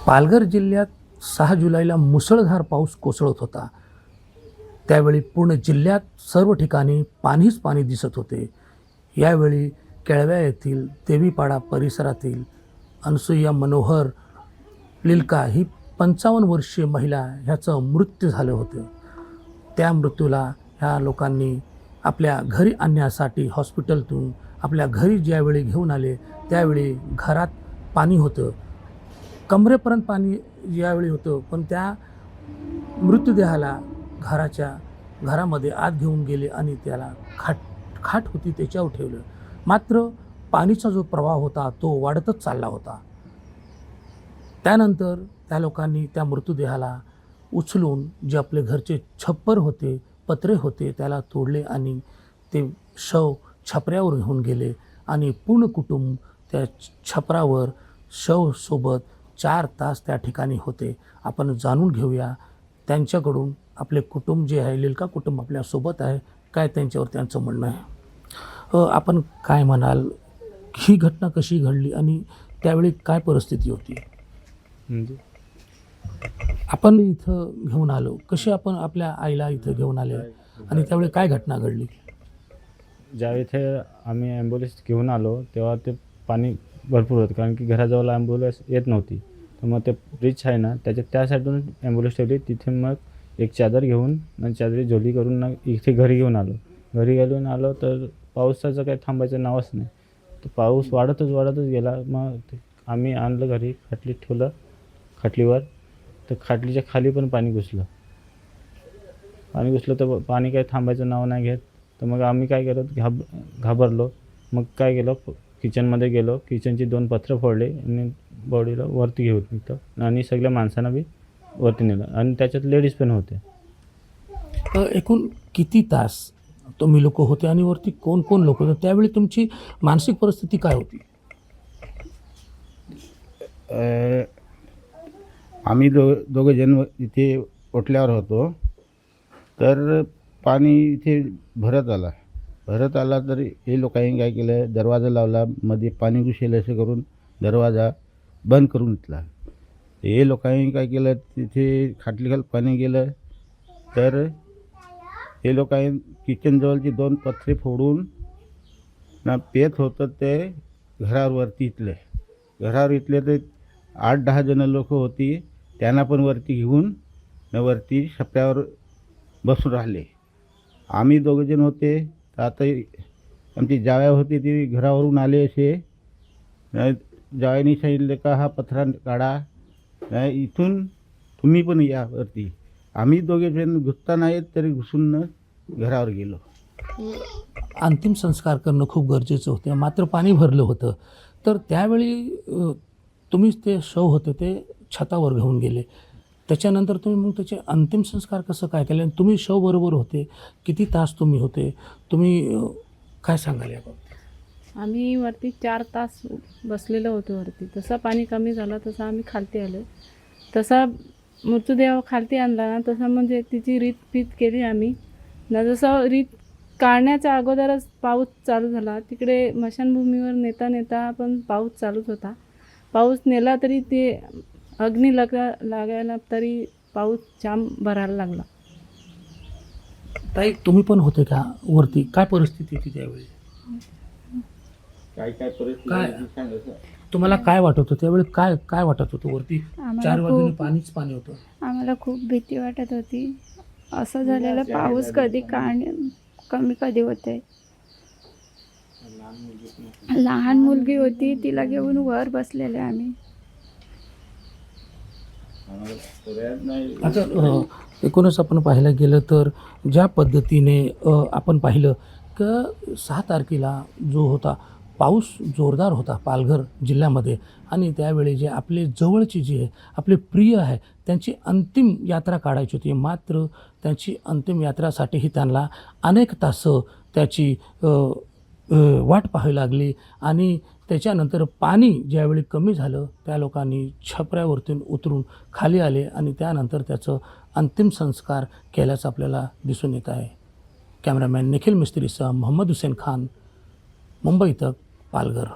पालघर जिल्ह्यात 6 जुलैला मुसळधार पाऊस कोसळत होता. त्यावेळी पूर्ण जिल्ह्यात सर्व ठिकाणी पाणीच पाणी दिसत होते. यावेळी केळव्या येथील देवीपाडा परिसरातील अनसुया मनोहर लिलका ही 55 वर्षीय महिला ह्याचं मृत्यू झालं होतं. त्या मृत्यूला ह्या लोकांनी आपल्या घरी आणण्यासाठी हॉस्पिटलतून आपल्या घरी ज्यावेळी घेऊन आले त्यावेळी घरात पाणी होतं, कमरेपर्यंत पाणी यावेळी होतं. पण त्या मृतदेहाला घरामध्ये आत घेऊन गेले आणि त्याला खाट होती त्याच्यावर ठेवलं. मात्र पाणीचा जो प्रवाह होता तो वाढतच चालला होता. त्यानंतर त्या लोकांनी त्या मृतदेहाला उचलून जे आपले घरचे छप्पर होते, पत्रे होते त्याला तोडले आणि ते शव छपऱ्यावर घेऊन गेले आणि पूर्ण कुटुंब त्या छपरावर शवसोबत 4 तास त्या ठिकाणी होते. आपण जाणून घेऊया त्यांच्याकडून. आपले कुटुंब जे आहे, लिलका कुटुंब आपल्यासोबत आहे, काय त्यांच्यावर त्यांचं म्हणणं आहे. आपण काय म्हणाल, ही घटना कशी घडली आणि त्यावेळी काय परिस्थिती होती? आपण इथं घेऊन आलो, कसे आपण आपल्या आईला इथं घेऊन आले आणि त्यावेळी काय घटना घडली? ज्यावेळी इथे आम्ही ॲम्ब्युलन्स घेऊन आलो तेव्हा ते पाणी भरपूर होतं, कारण की घराजवळ ॲम्ब्युलन्स येत नव्हती. तर मग ते ब्रिज आहे ना त्या साईडून ॲम्ब्युलन्स ठेवली. तिथे मग एक चादर घेऊन चादरी झोली करून इथे घरी घेऊन आलो तर पावसाचं काही थांबायचं नावच नाही. तर पाऊस वाढतच गेला. मग आम्ही आणलं घरी, खाटलीत ठेवलं खाटलीवर. तर खाटलीच्या खाली पण पाणी घुसलं तर पाणी काही थांबायचं नाव नाही घेत. तर मग आम्ही काय केलं, घाबरलो. मग काय केलं, किचनमध्ये गेलो, किचनची 2 पत्रं फोडले आणि बॉडीला वरती घेऊन निघतो आणि सगळ्या माणसांना बी वरती नेलं आणि त्याच्यात लेडीज पण होते. एकूण किती तास तुम्ही लोक होते आणि वरती कोण लोक होते? त्यावेळी तुमची मानसिक परिस्थिती काय होती? आम्ही दोघे जण इथे ओटल्यावर होतो. तर पाणी इथे भरत आला तर हे लोकांनी काय केलं, दरवाजा लावला, मध्ये पाणी घुसेल असं करून दरवाजा बंद करून घेतला. हे लोकांनी काय केलं, तिथे खाटलीखाली पाणी गेलं तर हे लोकांनी किचनजवळची 2 पत्रे फोडून ना पेत होतं ते घरावर इथले तर 8-10 जण लोक होती. त्यांना पण वरती घेऊन वरती छपऱ्यावर बसून राहिले. आम्ही 2 जण होते. तर आता आमची जावया होती ती घरावरून आले असे. जावयानी सांगितलं का हा पत्रा काढा, इथून तुम्ही पण या वरती. आम्ही 2 जण घुसता नाहीत तरी घुसून घरावर गेलो. अंतिम संस्कार करणं खूप गरजेचं होतं, मात्र पाणी भरलं होतं. तर त्यावेळी तुम्हीच ते शव होते ते छतावर घेऊन गेले. त्याच्यानंतर तुम्ही मग त्याचे अंतिम संस्कार कसं काय केले? तुम्ही शव बरोबर होते, किती तास तुम्ही होते? तुम्ही काय सांगाल याबाबत? आम्ही वरती 4 तास बसलेलो होतो वरती. तसं पाणी कमी झालं तसं आम्ही खालती आलो. तसा मृतदेह खालती आणला ना, तसं म्हणजे तिची रीत केली आम्ही ना. जसं रीत काढण्याच्या अगोदरच पाऊस चालू झाला. तिकडे स्मशानभूमीवर नेता पण पाऊस चालूच होता. पाऊस नेला तरी ते अग्नी लागायला तरी पाऊस जाम भरायला लागला. ताई, तुम्ही पण होते का वरती? काय परिस्थिती होती त्यावेळी? काय परिस्थिती तुम्हाला काय वाटत होतं त्यावेळी? काय वाटत होतं वरती? 4 बाजूने पाणीच पाणी होतं. आम्हाला खूप भीती वाटत होती. असं झालेलं पाऊस कधी कमी कधी होते. लहान मुलगी होती, तिला घेऊन वर बसलेले आम्ही. आता एकूणच आपण पाहायला गेलं तर ज्या पद्धतीने आपण पाहिलं की 6 तारखेला जो होता पाऊस जोरदार होता पालघर जिल्ह्यामध्ये, आणि त्यावेळी जे आपले जवळचे जे आहे, आपले प्रिय आहे, त्यांची अंतिम यात्रा काढायची होती. मात्र त्यांची अंतिम यात्रासाठीही त्यांना अनेक तासं त्याची वाट पाहावी लागली. आणि त्याच्यानंतर पाणी ज्यावेळी कमी झालं त्या लोकांनी छपऱ्यावरतून उतरून खाली आले आणि त्यानंतर त्याचं अंतिम संस्कार केल्याचं आपल्याला दिसून येत आहे. कॅमेरामॅन निखिल मिस्त्रीसह मोहम्मद हुसेन खान, मुंबई तक, पालघर.